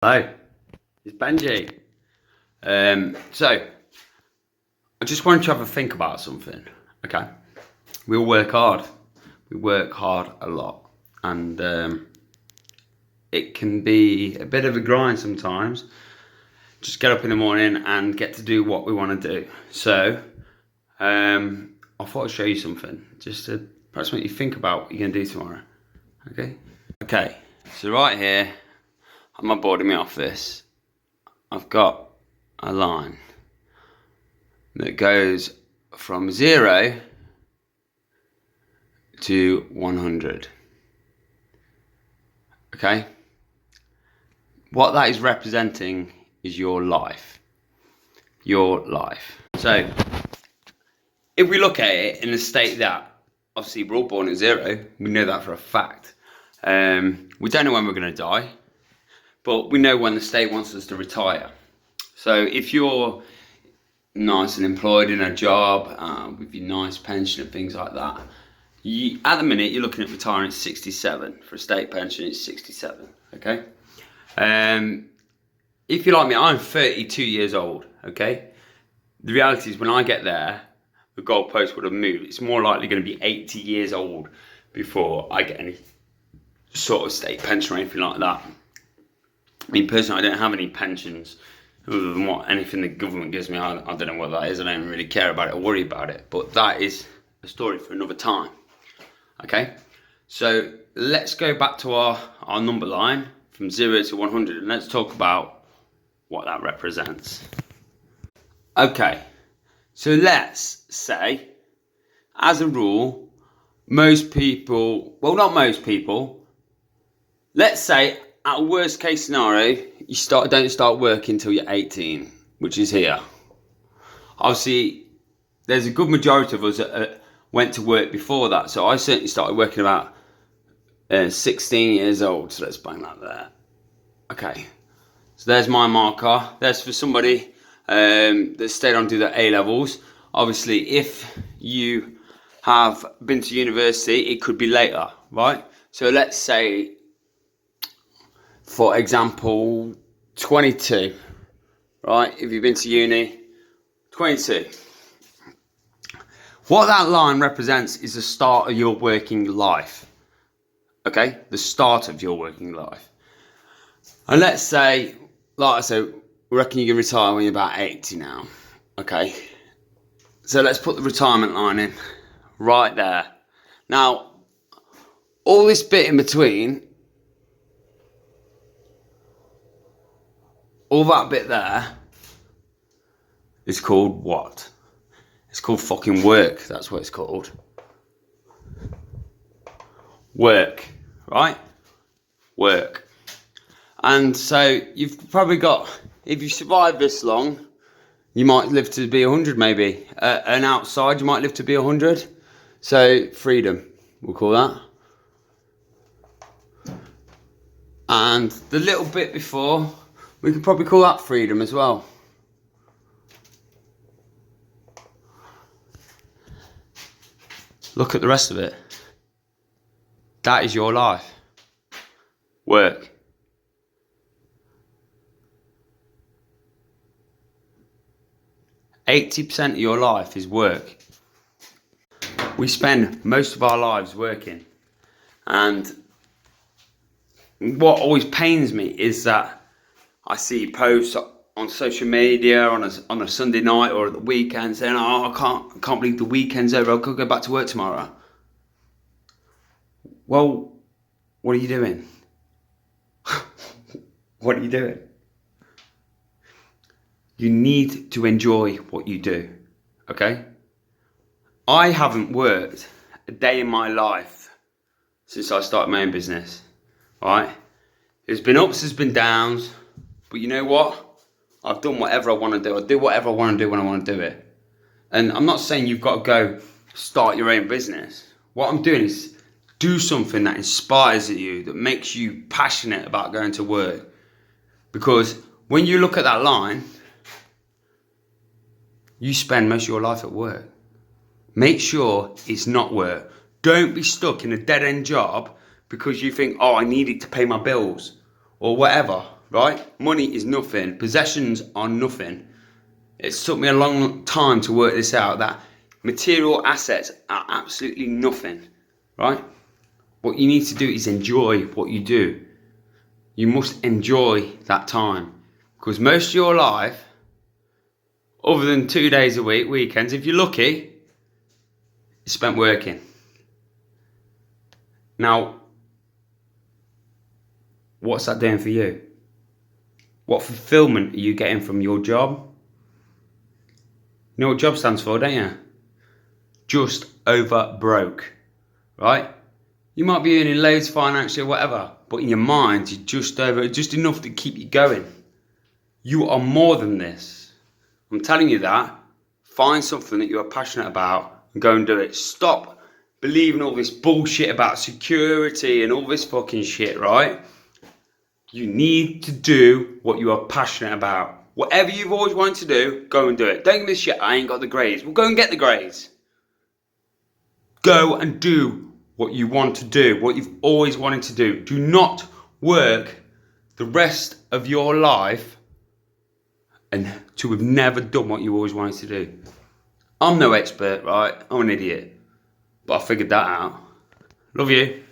Hello, it's Benji. So, I just wanted to have a think about something. Okay, we all work hard. We work hard a lot, and it can be a bit of a grind sometimes. Just get up in the morning and get to do what we want to do. So, I thought I'd show you something, just to perhaps make you think about what you're going to do tomorrow. Okay. So right here on my board in my office, I've got a line that goes from 0 to 100. Okay? What that is representing is your life. Your life. So, if we look at it in a state that, obviously we're all born at 0, we know that for a fact. We don't know when we're going to die, but we know when the state wants us to retire. So if you're nice and employed in a job with your nice pension and things like that, at the minute you're looking at retiring at 67. For a state pension, it's 67. Okay. If you're like me, I'm 32 years old. Okay. The reality is, when I get there, the goalpost would have moved. It's more likely going to be 80 years old before I get any sort of state pension or anything like that. I mean, personally, I don't have any pensions other than anything the government gives me. I don't know what that is. I don't really care about it or worry about it. But that is a story for another time. Okay, so let's go back to our number line from 0 to 100, and let's talk about what that represents. Okay, so let's say, as a rule, most people, well, not most people, let's say at a worst case scenario, don't start working until you're 18, which is here. Obviously, there's a good majority of us that went to work before that. So I certainly started working about 16 years old. So let's bang that there. Okay. So there's my marker. There's for somebody that stayed on to do their A-levels. Obviously, if you have been to university, it could be later, right? So let's say, for example, 22, right? If you've been to uni, 22. What that line represents is the start of your working life. Okay? The start of your working life. And let's say, like I said, we reckon you can retire when you're about 80 now. Okay? So let's put the retirement line in right there. Now, all this bit in between, all that bit there is called what? It's called fucking work. That's what it's called. Work, right? Work. And so you've probably got, if you survive this long, you might live to be 100 maybe. And outside you might live to be 100. So freedom, we'll call that. And the little bit before, we could probably call that freedom as well. Look at the rest of it. That is your life. Work. %80 of your life is work. We spend most of our lives working. And what always pains me is that I see posts on social media on a Sunday night or at the weekend saying, "Oh, I can't believe the weekend's over. I could go back to work tomorrow." Well, what are you doing? What are you doing? You need to enjoy what you do. Okay? I haven't worked a day in my life since I started my own business. Alright? There's been ups, there's been downs, but you know what? I've done whatever I want to do. I do whatever I want to do when I want to do it. And I'm not saying you've got to go start your own business. What I'm doing is do something that inspires you, that makes you passionate about going to work. Because when you look at that line, you spend most of your life at work. Make sure it's not work. Don't be stuck in a dead-end job because you think, "Oh, I need it to pay my bills," or whatever. right? Money is nothing. Possessions are nothing. It's took me a long time to work this out, that material assets are absolutely nothing, right? What you need to do is enjoy what you do. You must enjoy that time, because most of your life, other than 2 days a week, weekends, if you're lucky, is spent working. Now, what's that doing for you? What fulfillment are you getting from your job? You know what job stands for, don't you? Just over broke, right? You might be earning loads financially or whatever, but in your mind, you're just over, just enough to keep you going. You are more than this. I'm telling you that. Find something that you are passionate about and go and do it. Stop believing all this bullshit about security and all this fucking shit, right? You need to do what you are passionate about. Whatever you've always wanted to do, go and do it. Don't give me shit, I ain't got the grades. Well, go and get the grades. Go and do what you want to do, what you've always wanted to do. Do not work the rest of your life and to have never done what you always wanted to do. I'm no expert, right? I'm an idiot. But I figured that out. Love you.